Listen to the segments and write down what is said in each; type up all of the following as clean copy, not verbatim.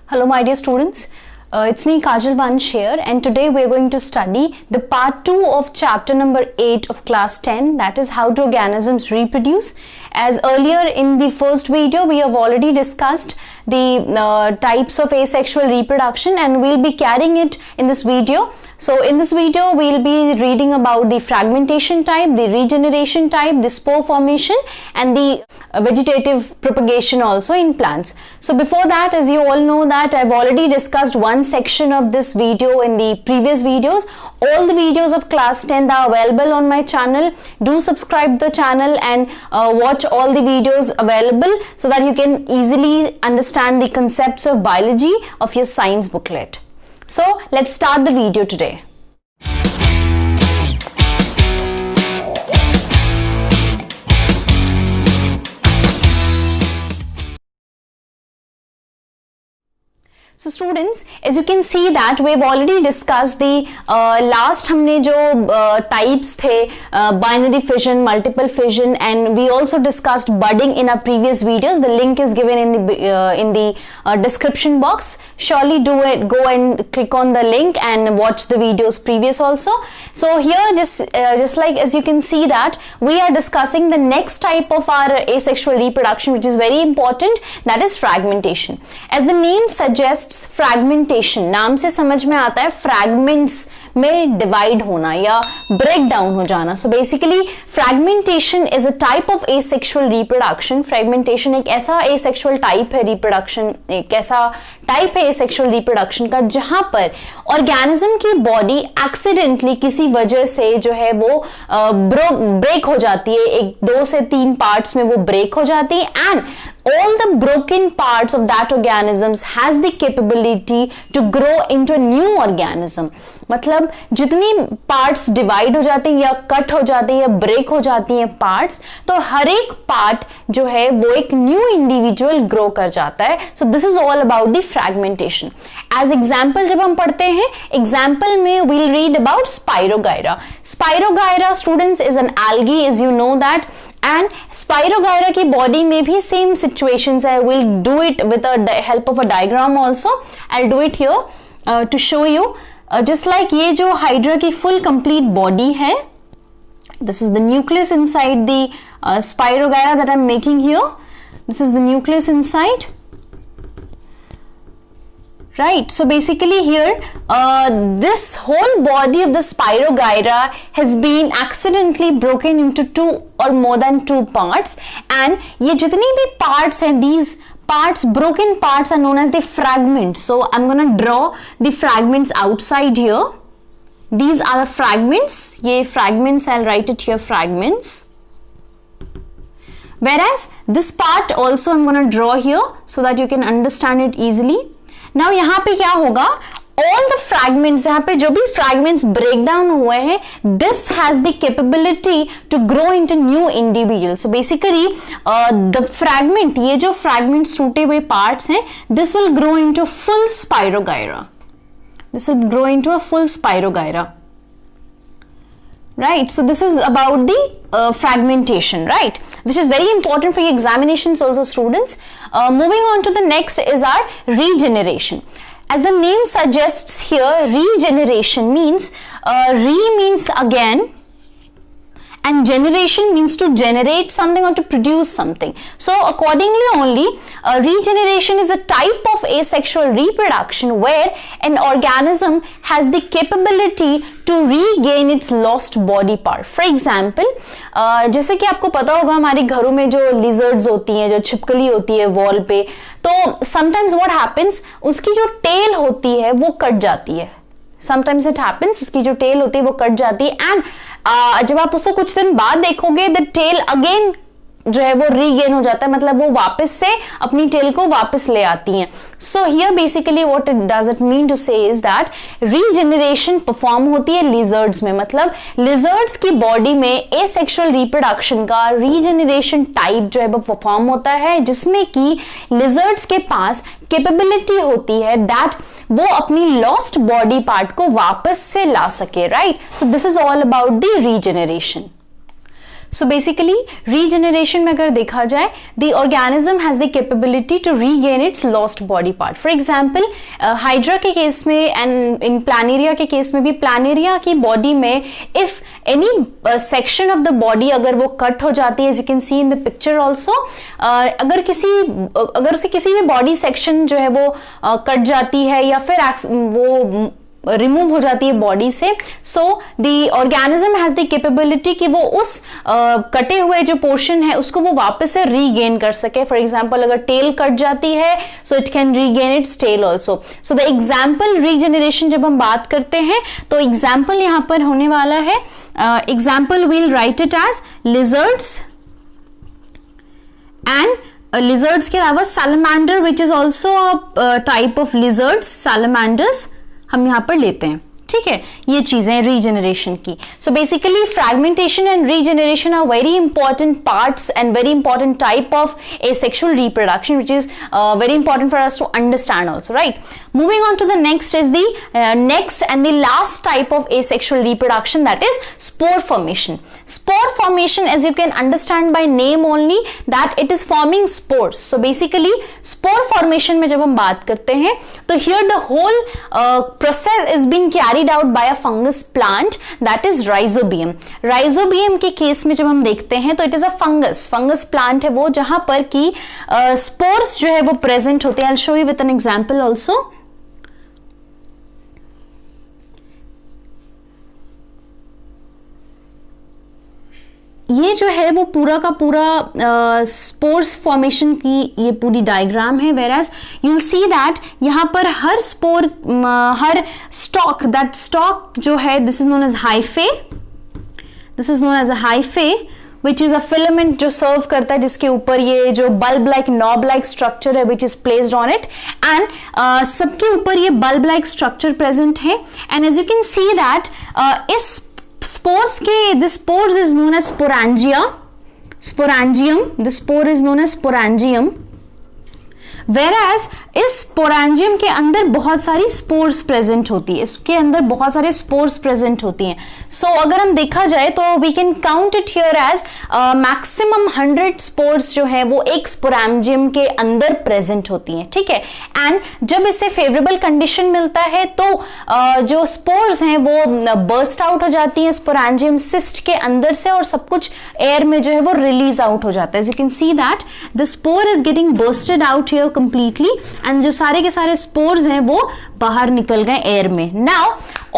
Hello my dear students, it's me Kajal Vansh here, and today we are going to study the part 2 of chapter number 8 of class 10, that is how do organisms reproduce. As earlier in the first video we have already discussed the types of asexual reproduction, and we'll be carrying it in this video. So in this video we'll be reading about the fragmentation type, the regeneration type, the spore formation, and the vegetative propagation also in plants. So before that, as you all know that I've already discussed one section of this video in the previous videos. All the videos of class 10 are available on my channel. Do subscribe the channel and watch all the videos available so that you can easily understand the concepts of biology of your science booklet. So let's start the video today. So students, as you can see that we have already discussed the last हमने जो types थे binary fission, multiple fission, and we also discussed budding in our previous videos. The link is given in the description box. Surely do it. Go and click on the link and watch the videos previous also. So here just like as you can see that we are discussing the next type of our asexual reproduction, which is very important, that is fragmentation. As the name suggests, fragmentation नाम से समझ में आता है fragments में divide होना या break down हो जाना. सो basically fragmentation is a type of asexual reproduction. Fragmentation एक ऐसा एसेक्सुअल टाइप है रिप्रोडक्शन, एक ऐसा टाइप है एसेक्सुअल रिप्रोडक्शन का जहां पर ऑर्गेनिज्म की बॉडी एक्सीडेंटली किसी वजह से जो है वो ब्रेक हो जाती है, एक 2 से 3 पार्ट्स में वो ब्रेक हो जाती है, and all the broken parts of that organisms has the capability to grow into a new organism. मतलब जितनी पार्ट्स डिवाइड हो जाती हैं या कट हो जाती है या ब्रेक हो जाती हैं पार्ट्स, तो हर एक पार्ट जो है वो एक न्यू इंडिविजुअल ग्रो कर जाता है. So this is all about the fragmentation. As example जब हम पढ़ते हैं, एग्जाम्पल में we'll read about Spirogyra. Spirogyra students is an algae, as you know that, and Spirogyra की बॉडी में भी सेम सिचुएशंस है. we'll do it with the help of a diagram also. I'll do it here to show you. Just like ये जो hydra की full complete body है, this is the nucleus inside the Spirogyra that I'm making here. This is the nucleus inside. Right, so basically here this whole body of the Spirogyra has been accidentally broken into 2 or more than 2 parts, and ये जितनी भी parts हैं, these parts, broken parts, are known as the fragments. So I'm gonna draw the fragments outside here. These are the fragments. ये fragments, I'll write it here, fragments. Whereas this part also I'm gonna draw here so that you can understand it easily. Now यहाँ पे क्या होगा, all the fragments, यहाँ पे जो भी fragments break down हुए हैं, this has the capability to grow into new individuals. So basically the fragment, ये जो fragments टूटे हुए parts हैं, this will grow into full Spirogyra. This will grow into a full Spirogyra. Right, so this is about the fragmentation, right, which is very important for your examinations also, students. Moving on to the next is our regeneration. As the name suggests here, regeneration means re means again, and generation means to generate something or to produce something. So accordingly only, regeneration is a type of asexual reproduction where an organism has the capability to regain its lost body part. For example, जैसे कि आपको पता होगा हमारे घरों में जो lizards होती हैं, जो छिपकली होती है वॉल पे, तो sometimes what happens, उसकी जो टेल होती है वो कट जाती है. Sometimes it happens, उसकी जो टेल होती है वो कट जाती है, एंड जब आप उसको कुछ दिन बाद देखोगे, द टेल अगेन जो है वो रीगेन हो जाता है, मतलब वो वापस से अपनी टेल को वापस ले आती हैं. So here basically what it does it mean to say is that regeneration perform होती है लिजर्ड्स में. मतलब लिजर्ड्स की बॉडी में एसेक्सुअल रिप्रोडक्शन का रीजनरेशन टाइप जो है वो परफॉर्म होता है, जिसमें कि लिजर्ड्स के पास कैपेबिलिटी होती है दैट वो अपनी लॉस्ट बॉडी पार्ट को वापस से ला सके. Right, so this is all about the regeneration. So basically regeneration में अगर देखा जाए, the organism has the capability to regain its lost body part. For example hydra के केस में एंड इन प्लानेरिया के केस में भी, प्लानेरिया की बॉडी में if any section of the body अगर वो कट हो जाती है, as you can see in the picture also, अगर उसे किसी भी बॉडी सेक्शन जो है वो कट जाती है या फिर वो रिमूव हो जाती है बॉडी से, so the organism has the capability कि वो उस कटे हुए जो पोर्शन है उसको वो वापस से रीगेन कर सके. फॉर एग्जाम्पल अगर टेल कट जाती है, so it can regain its tail also. So the example regeneration जब हम बात करते हैं तो एग्जाम्पल यहां पर होने वाला है, example we'll write it as lizards and lizards के अलावा salamander which is also a type of lizards, salamanders हम यहां पर लेते हैं. ठीक है, ये चीजें रीजेनरेशन की. So basically fragmentation and regeneration are very important parts and very important type of asexual reproduction which is very important for us to understand also, right? Moving on to the next is the next and the last type of asexual reproduction, that is spore formation. Spore formation, as you can understand by name only, that it is forming spores. So basically spore formation में जब हम बात करते हैं तो here the whole process is being carried out by a fungus plant, that is rhizobium. Rhizobium के case में जब हम देखते हैं तो it is a fungus plant है वो, जहां पर कि spores जो है वो present होते हैं. I'll show you with an example also. ये जो है वो पूरा का पूरा स्पोर्स फॉर्मेशन की ये पूरी डायग्राम है. Whereas you will see that यहाँ पर हर स्पोर, हर स्टॉक, दैट स्टॉक जो है this is known as hyphae, this is known as a hyphae which is a filament जो सर्व करता है, जिसके ऊपर ये जो bulb like knob like structure है which is placed on it, and सबके ऊपर ये बल्ब लाइक स्ट्रक्चर प्रेजेंट है. And as you can see that is spores के, the spores is known as sporangium, the spore is known as sporangium, whereas इस sporangium के अंदर बहुत सारी स्पोर्स प्रेजेंट होती है, इसके अंदर बहुत सारे स्पोर्स प्रेजेंट होती हैं. सो अगर हम देखा जाए तो we can count it here as maximum 100 spores जो है वो एक स्पोरेंजियम के अंदर प्रेजेंट होती हैं. ठीक है, एंड जब इसे फेवरेबल कंडीशन मिलता है तो जो स्पोर्स हैं वो बर्स्ट आउट हो जाती हैं स्पोरेंजियम सिस्ट के अंदर से, और सब कुछ एयर में जो है वो रिलीज आउट हो जाता है. You can see that the spore is getting bursted out here completely, and जो सारे के सारे स्पोर्स हैं वो बाहर निकल गए एयर में. Now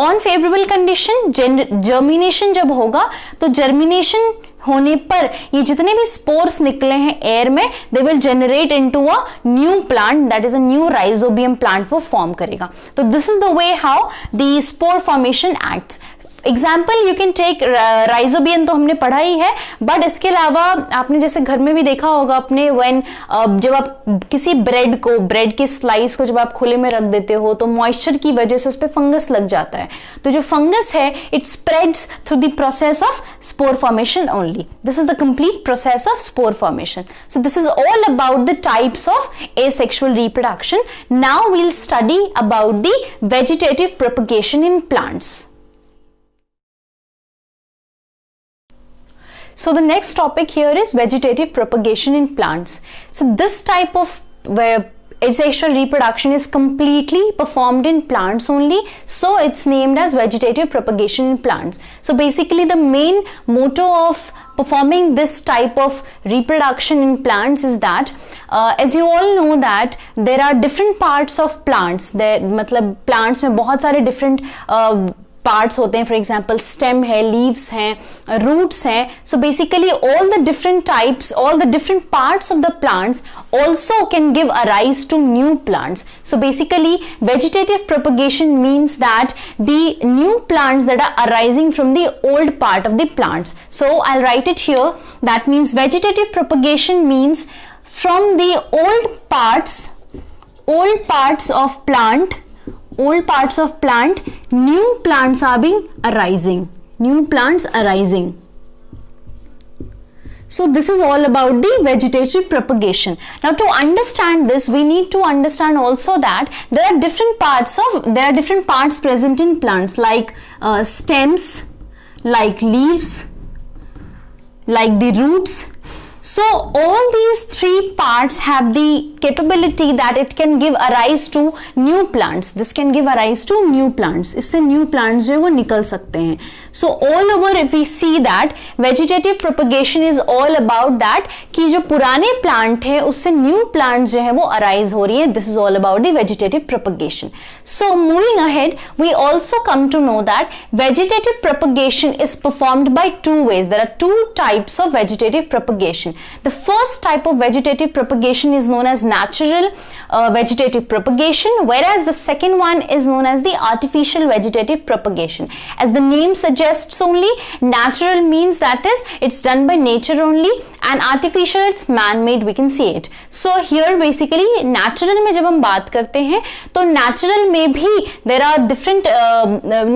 on favourable condition germination जब होगा तो जर्मिनेशन होने पर ये जितने भी स्पोर्स निकले हैं एयर में, they will generate into a new plant, that is a new rhizobium plant वो फॉर्म करेगा. तो this is the way how the spore formation acts. Example you can take rhizobium, तो हमने पढ़ा ही है, बट इसके अलावा आपने जैसे घर में भी देखा होगा अपने, व्हेन जब आप किसी ब्रेड के स्लाइस को जब आप खुले में रख देते हो तो मॉइस्चर की वजह से उस पर फंगस लग जाता है. तो जो फंगस है it spreads through the process of spore formation only. This is the complete process of spore formation. So this is all about the types of asexual reproduction. Now we'll study about the vegetative propagation in plants. So the next topic here is vegetative propagation in plants. So this type of asexual reproduction is completely performed in plants only, so it's named as vegetative propagation in plants. So basically the main motto of performing this type of reproduction in plants is that as you all know that there are different parts of plants. मतलब plants में बहुत सारे different parts होते हैं. For example stem है, leaves हैं, roots हैं. So basically all the different types, all the different parts of the plants also can give a rise to new plants. So basically vegetative propagation means that the new plants that are arising from the old part of the plants. So I'll write it here. That means vegetative propagation means from the old parts of plant, new plants are being arising, new plants arising. So this is all about the vegetative propagation. Now to understand this, we need to understand also that there are different parts present in plants, like stems, like leaves, like the roots. So all these three parts have the capability that it can give arise to new plants. This can give arise to new plants. इससे new plants जो है वो निकल सकते हैं. So all over if we see that vegetative propagation is all about that कि जो पुराने plant है उससे new plants जो है वो arise हो रही है. This is all about the vegetative propagation. So moving ahead, we also come to know that vegetative propagation is performed by two ways. There are two types of vegetative propagation. The first type of vegetative propagation is known as natural vegetative propagation, whereas the second one is known as the artificial vegetative propagation. As the name suggests only, natural means that is it's done by nature only, and artificial it's man-made, we can see it. So here basically natural में जब हम बात करते हैं तो natural में भी there are different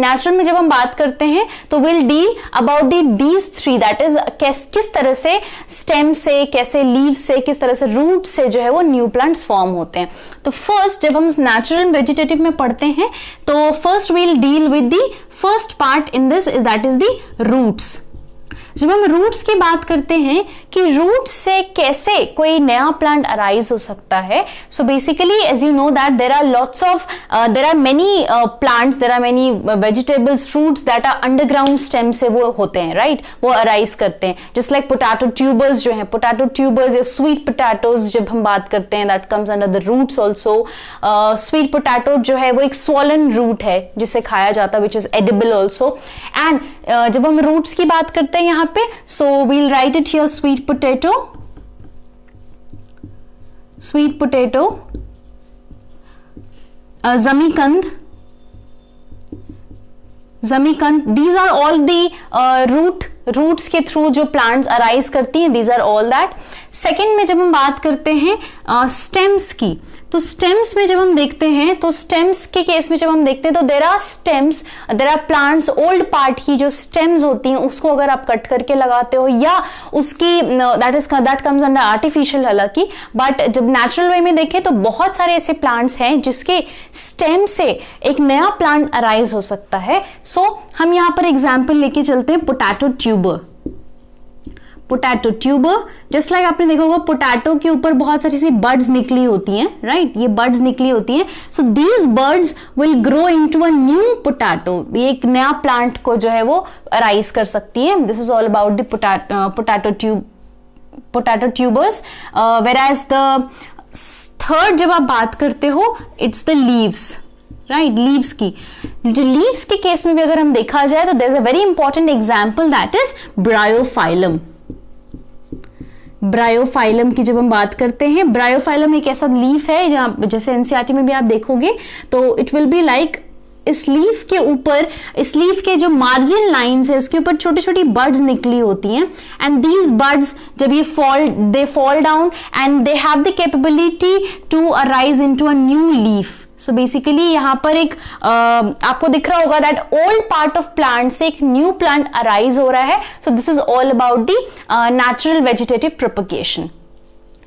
natural में जब हम बात करते हैं तो we'll deal about these three, that is किस तरह से stem से, कैसे लीव से, किस तरह से रूट से जो है वो न्यू प्लांट्स फॉर्म होते हैं. तो फर्स्ट जब हम नेचुरल वेजिटेटिव में पढ़ते हैं तो first we'll deal with the first part in this, that is the roots. जब हम रूट्स की बात करते हैं कि रूट्स से कैसे कोई नया प्लांट अराइज हो सकता है, so basically as you know that there are lots of there are many plants, there are many vegetables, fruits that are underground stem से वो होते हैं, राइट, वो अराइज करते हैं. जस्ट लाइक पोटैटो ट्यूबर्स जो हैं, पोटैटो ट्यूबर्स या स्वीट पोटैटोज जब हम बात करते हैं that comes under the roots also. Sweet potato जो है वो एक स्वॉलन रूट है जिसे खाया जाता है, which is edible also. And जब हम रूट्स की बात करते हैं यहाँ पे, so we'll write it here, sweet potato, zamikand, these are all the roots के थ्रू जो प्लांट्स अराइज करती हैं, these are all that. Second में जब हम बात करते हैं स्टेम्स की, तो स्टेम्स में जब हम देखते हैं तो स्टेम्स के केस में जब हम देखते हैं तो there are plants, old part की जो स्टेम्स होती हैं उसको अगर आप कट करके लगाते हो या उसकी दैट कम्स अंडर आर्टिफिशियल, हालांकि बट जब नेचुरल वे में देखें तो बहुत सारे ऐसे प्लांट्स हैं जिसके स्टेम से एक नया प्लांट अराइज हो सकता है. सो हम यहाँ पर एग्जाम्पल लेके चलते हैं पोटैटो ट्यूबर. जस्ट लाइक आपने देखा होगा पोटैटो के ऊपर बहुत सारी सी बर्ड्स निकली होती हैं, राइट, ये बर्ड्स निकली होती हैं. So these birds will grow into a new potato, ये एक नया प्लांट को जो है वो अराइज कर सकती है. This is all about the potato tubers. Whereas the third जब आप बात करते हो it's the leaves, right, leaves की. लीव्स के केस में भी अगर हम देखा जाए तो there is a very important example, that is bryophyllum की जब हम बात करते हैं, ब्रायोफाइलम एक ऐसा लीफ है जहां जैसे एनसीईआरटी में भी आप देखोगे तो इट विल बी लाइक इस लीफ के ऊपर, इस लीफ के जो मार्जिन लाइंस है उसके ऊपर छोटी छोटी बर्ड्स निकली होती हैं. एंड दीज बर्ड्स जब ये they fall down and they have the capability to arise into a new leaf. So basically यहाँ पर एक आपको दिख रहा होगा that old part of plant से एक न्यू प्लांट अराइज हो रहा है. So this is all about the natural vegetative propagation.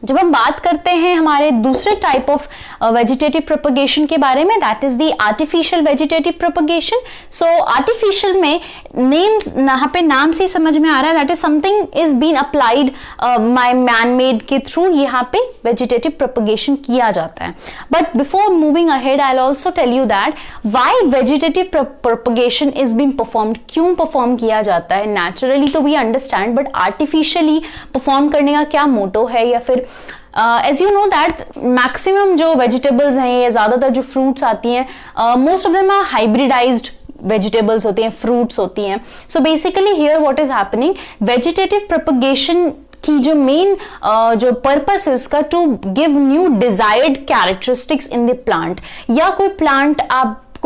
जब हम बात करते हैं हमारे दूसरे टाइप ऑफ वेजिटेटिव प्रोपगेशन के बारे में, that is the artificial vegetative propagation. So artificial में यहाँ पे नाम से समझ में आ रहा है that is something is been applied by man made के थ्रू यहाँ पे वेजिटेटिव प्रोपगेशन किया जाता है. But before moving ahead I will also tell you that why vegetative propagation is been performed, क्यों परफॉर्म किया जाता है. नेचुरली तो we understand, but artificially perform करने का क्या मोटो है, या फिर as you know that maximum जो वेजिटेबल्स हैं या ज्यादातर जो फ्रूट्स आती हैं, most of them are hybridised vegetables होती हैं, फ्रूट्स होती हैं. So basically here what is happening, vegetative propagation की जो मेन जो पर्पस है उसका to give new desired characteristics in the plant, या कोई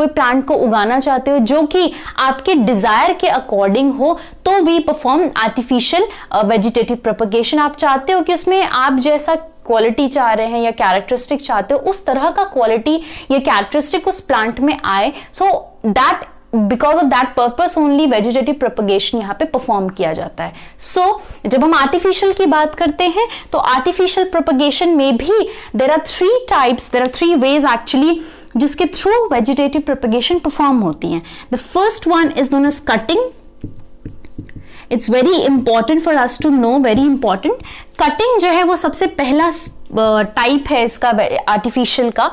प्लांट को उगाना चाहते हो जो कि आपके डिजायर के अकॉर्डिंग हो, तो we perform artificial vegetative propagation. आप चाहते हो कि उसमें आप जैसा क्वालिटी चाह रहे हैं या कैरेक्टरिस्टिक चाहते हो उस तरह का क्वालिटी या कैरेक्टरिस्टिक उस प्लांट में आए. So that because of that purpose only vegetative propagation यहाँ पे परफॉर्म किया जाता है. सो जब हम आर्टिफिशियल की बात करते हैं तो आर्टिफिशियल प्रोपगेशन में भी there are three ways actually जिसके थ्रू वेजिटेटिव प्रोपगेशन परफॉर्म होती हैं. The first one is known as cutting, it's very important for us to know, very important. Cutting जो है वो सबसे पहला टाइप है इसका आर्टिफिशियल का।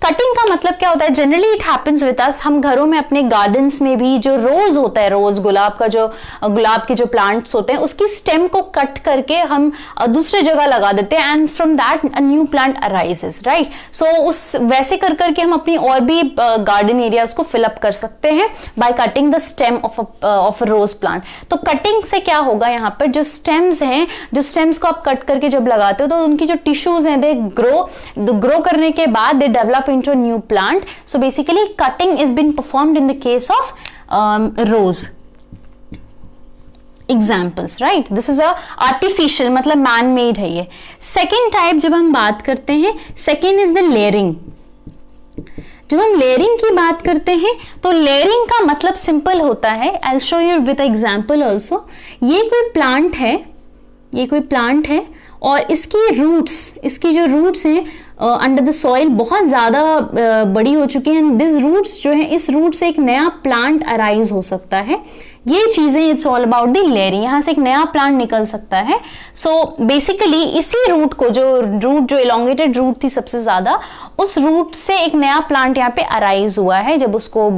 कटिंग का मतलब क्या होता है, generally it happens with us, हम घरों में अपने गार्डन्स में भी जो रोज होता है, रोज गुलाब का जो गुलाब के जो प्लांट्स होते हैं उसकी स्टेम को कट करके हम दूसरे जगह लगा देते हैं and from that a new plant arises, right. So उस वैसे कर करके हम अपनी और भी गार्डन एरियाज को फिल अप कर सकते हैं by cutting the stem of a rose plant. तो कटिंग से क्या होगा, यहाँ पर जो स्टेम्स हैं, जो स्टेम्स को आप कट करके जब लगाते हो तो उनकी जो टिश्यूज हैं दे ग्रो करने के बाद they develop into a new plant. So basically cutting is been performed in the case of rose examples, right. This is a artificial, मतलब मैन मेड है ये। सेकेंड टाइप जब हम बात करते हैं, सेकेंड इज द लेयरिंग। जब हम लेयरिंग की बात करते हैं तो लेयरिंग का मतलब सिंपल होता है, I will show you with example also. ये कोई प्लांट है, ये कोई प्लांट है और इसकी जो रूट्स हैं अंडर द सॉइल बहुत ज़्यादा बड़ी हो चुकी हैं। दिस रूट्स जो है, इस रूट से एक नया प्लांट अराइज हो सकता है। ये चीज़ें, it's all about the layering, यहाँ से एक नया प्लांट निकल सकता है। सो बेसिकली इसी रूट को, जो इलोंगेटेड रूट थी सबसे ज़्यादा, उस रूट से एक नया प्लांट यहाँ पे अराइज हुआ है। जब उसको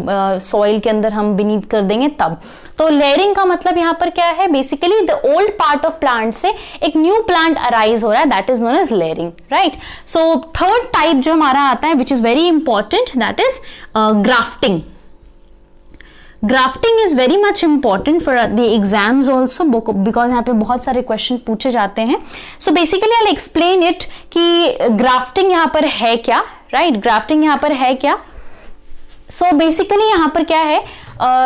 सॉइल के अंदर हम बीनीथ कर देंगे तब। तो लेयरिंग का मतलब यहाँ पर क्या है, basically the old part of plant से एक न्यू प्लांट अराइज हो रहा है, that is known as layering, right. So third type जो हमारा आता है which is very important, that is grafting. Grafting is very much important for the exams also, because यहाँ पे बहुत सारे क्वेश्चन पूछे जाते हैं। So basically I explain it कि ग्राफ्टिंग यहाँ पर है क्या, राइट। ग्राफ्टिंग यहाँ पर है क्या। सो बेसिकली यहाँ पर क्या है,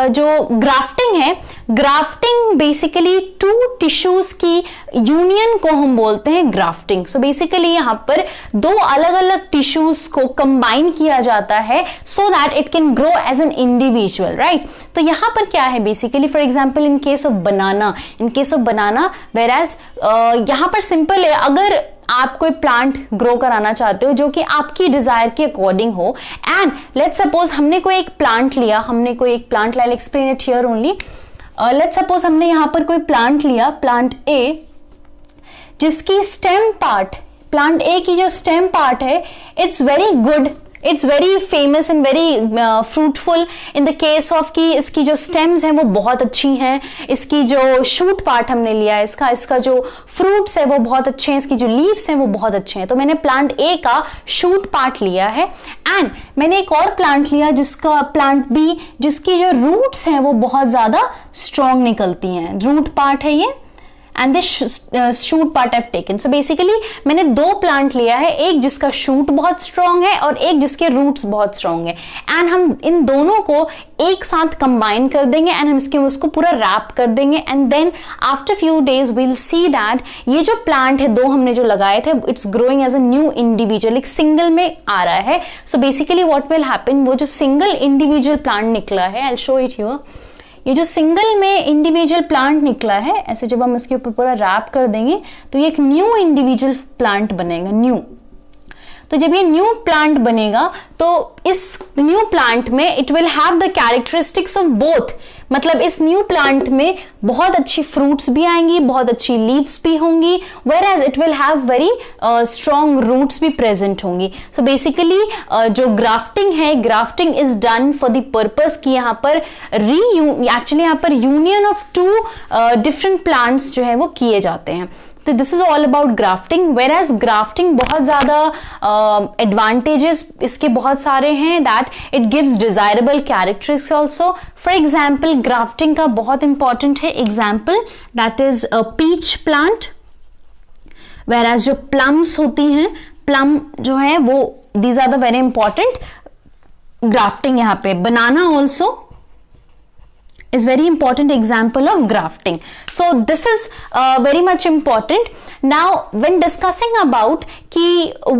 जो ग्राफ्टिंग है, ग्राफ्टिंग बेसिकली टू टिश्यूज की यूनियन को हम बोलते हैं ग्राफ्टिंग। सो बेसिकली यहाँ पर दो अलग अलग टिश्यूज को कंबाइन किया जाता है so that it can grow as an individual, right. तो यहाँ पर क्या है, basically for example in case of banana, whereas यहाँ पर सिंपल है, अगर आप कोई प्लांट ग्रो कराना चाहते हो जो कि आपकी डिजायर के अकॉर्डिंग हो, एंड लेट्स सपोज हमने कोई एक प्लांट लिया, आई explain it here only. Let's suppose हमने यहां पर कोई प्लांट लिया, प्लांट ए, जिसकी स्टेम पार्ट, प्लांट ए की जो स्टेम पार्ट है, it's very good, it's very famous and very fruitful in the case of कि इसकी जो स्टेम्स हैं वो बहुत अच्छी हैं, इसकी जो शूट पार्ट हमने लिया है, इसका जो फ्रूट्स है वो बहुत अच्छे हैं, इसकी जो लीव्स हैं वो बहुत अच्छे हैं। तो मैंने प्लांट ए का शूट पार्ट लिया है, एंड मैंने एक और प्लांट लिया जिसका प्लांट बी, जिसकी जो रूट्स हैं वो बहुत ज्यादा स्ट्रॉन्ग निकलती हैं, रूट पार्ट है ये, and this shoot part I have taken. So basically मैंने दो प्लांट लिया है, एक जिसका शूट बहुत स्ट्रॉन्ग है और एक जिसके रूट्स बहुत स्ट्रॉन्ग है, एंड हम इन दोनों को एक साथ कंबाइन कर देंगे एंड हम उसको पूरा रैप कर देंगे, and then after few days we'll see that ये जो प्लांट है, दो हमने जो लगाए थे, it's growing as a new individual, एक सिंगल में आ रहा है। So basically what will happen, वो जो सिंगल इंडिविजुअल प्लांट निकला है, I will show it here, ये जो सिंगल में इंडिविजुअल प्लांट निकला है, ऐसे जब हम इसके ऊपर पूरा रैप कर देंगे तो ये एक न्यू इंडिविजुअल प्लांट बनेगा, न्यू। तो जब ये न्यू प्लांट बनेगा तो इस न्यू प्लांट में it will have the characteristics of both, मतलब इस न्यू प्लांट में बहुत अच्छी फ्रूट्स भी आएंगी, बहुत अच्छी लीव्स भी होंगी, whereas it will have very strong roots भी प्रेजेंट होंगी। सो बेसिकली जो ग्राफ्टिंग है, grafting is done for the purpose कि यहाँ पर एक्चुअली यहाँ पर union of two different plants जो है वो किए जाते हैं। तो this is all about grafting. Whereas grafting बहुत ज्यादा एडवांटेजेस इसके बहुत सारे हैं, that it gives desirable characteristics also. For example grafting का बहुत इंपॉर्टेंट है example, that is peach plant. Whereas जो प्लम्स होती हैं, प्लम जो है वो these are the very important grafting यहाँ पे। Banana also is very important example of grafting. So this is very much important. Now when discussing about ki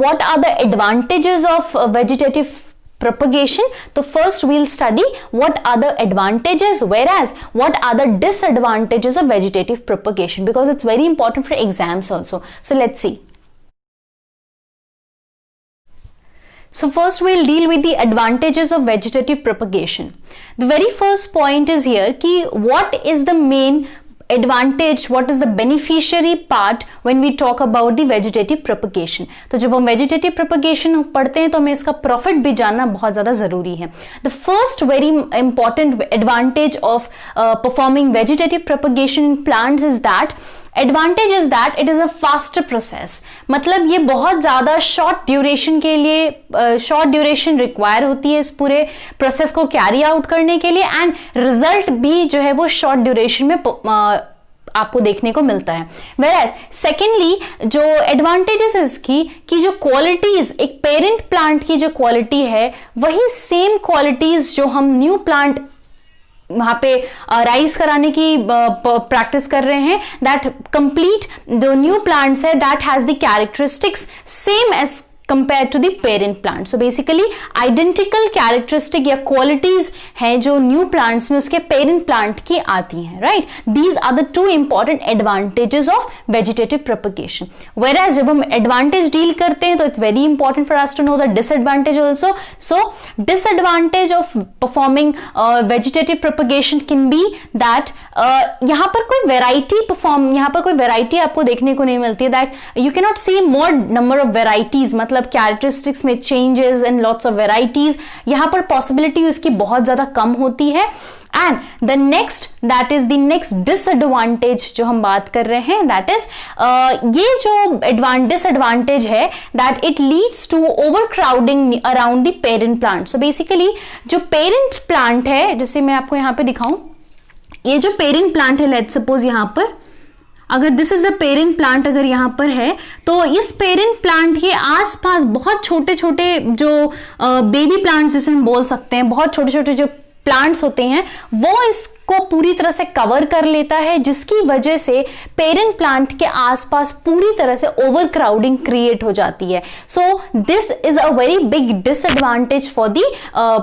what are the advantages of vegetative propagation, so first we'll study what are the advantages, whereas what are the disadvantages of vegetative propagation, because it's very important for exams also. So let's see. So first we'll deal with the advantages of vegetative propagation. The very first point is here कि what is the main advantage, what is the beneficiary part when we talk about the vegetative propagation. तो जब हम vegetative propagation पढ़ते हैं तो हमें इसका profit भी जानना बहुत ज़्यादा ज़रूरी है. The first very important advantage of performing vegetative propagation in plants is that advantage is that it is a faster process. मतलब ये बहुत ज़्यादा शॉर्ट ड्यूरेशन के लिए शॉर्ट ड्यूरेशन रिक्वायर होती है इस पूरे प्रोसेस को कैरी आउट करने के लिए, एंड रिजल्ट भी जो है वो शॉर्ट ड्यूरेशन में आपको देखने को मिलता है. Whereas सेकेंडली जो एडवांटेजेस है इसकी कि जो क्वालिटीज एक पेरेंट प्लांट की जो क्वालिटी है वही सेम क्वालिटीज जो हम न्यू प्लांट वहां पे राइज कराने की प्रैक्टिस कर रहे हैं, that complete the new plants है that has the characteristics same as compared to the parent plant. So basically identical characteristic या qualities हैं जो new plants में उसके parent plant की आती हैं, right? These are the two important advantages of vegetative propagation. Whereas जब हम advantage deal करते हैं तो it's very important for us to know the disadvantage also. So disadvantage of performing vegetative propagation can be that यहाँ पर कोई variety आपको देखने को नहीं मिलती है, that you cannot see more number of varieties, मतलब कैरेक्टरिस्टिक्स में changes and lots of varieties, यहां पर पॉसिबिलिटी उसकी बहुत ज्यादा कम होती है. And the next that is the next disadvantage जो हम बात कर रहे हैं, दैट इज ये जो डिसएडवांटेज है that it leads to overcrowding around the parent plant. So basically जो पेरेंट प्लांट है, जैसे मैं आपको यहां पे दिखाऊं, ये जो पेरेंट प्लांट है, लेट्स सपोज यहां पर अगर this is the parent plant अगर यहाँ पर है तो इस पेरेंट प्लांट के आसपास बहुत छोटे छोटे जो बेबी प्लांट्स जिसे हम बोल सकते हैं, बहुत छोटे छोटे जो प्लांट्स होते हैं वो इसको पूरी तरह से कवर कर लेता है, जिसकी वजह से पेरेंट प्लांट के आसपास पूरी तरह से ओवर क्राउडिंग क्रिएट हो जाती है. So this is a very big disadvantage for the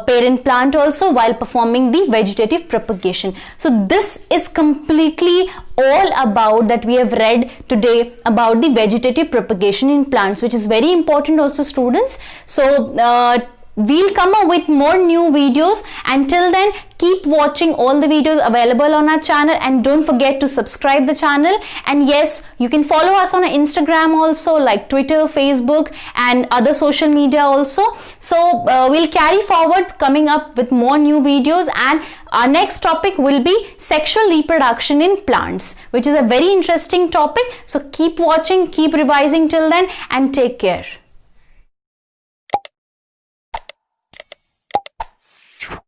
parent plant also while performing the vegetative propagation. So this is completely all about that we have read today about the vegetative propagation in plants, which is very important also, students. So we'll come up with more new videos. Until then, keep watching all the videos available on our channel, and don't forget to subscribe the channel. And yes, you can follow us on Instagram also, like Twitter, Facebook and other social media also. So we'll carry forward coming up with more new videos, and our next topic will be sexual reproduction in plants, which is a very interesting topic. So keep watching, keep revising till then, and take care.